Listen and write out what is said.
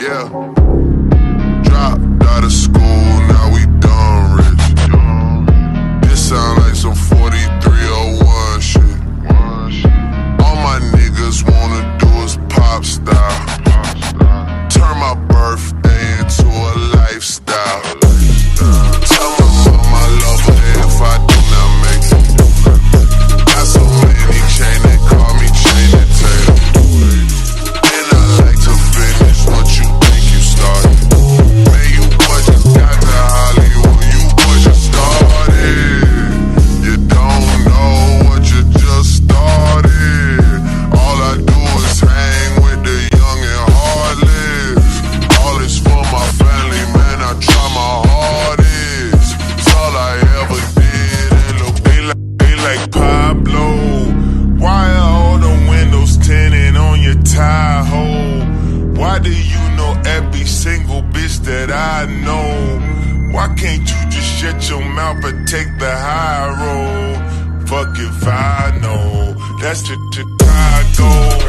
Yeah. Dropped out of school, now we done rich. This sound like some 4301 shit. All my niggas wanna do is pop style. Turn my birthday into a lifestyle. Tell my mama I love her if I do not make it. Got so many chain, they call me chain and tail. And I like to finish what you think you started. Man, you boys just got to Hollywood, you boys just started. You don't know what you just started. All I do is hang with the young and heartless. All is for my family, man, I try my hardest. It's all I ever did, and look, they like Pablo. Why are all the windows tinted on your Tahoe? Why do you know every single bitch that I know? Why can't you just shut your mouth and take the high road? Fuck if I know, that's the Chicago.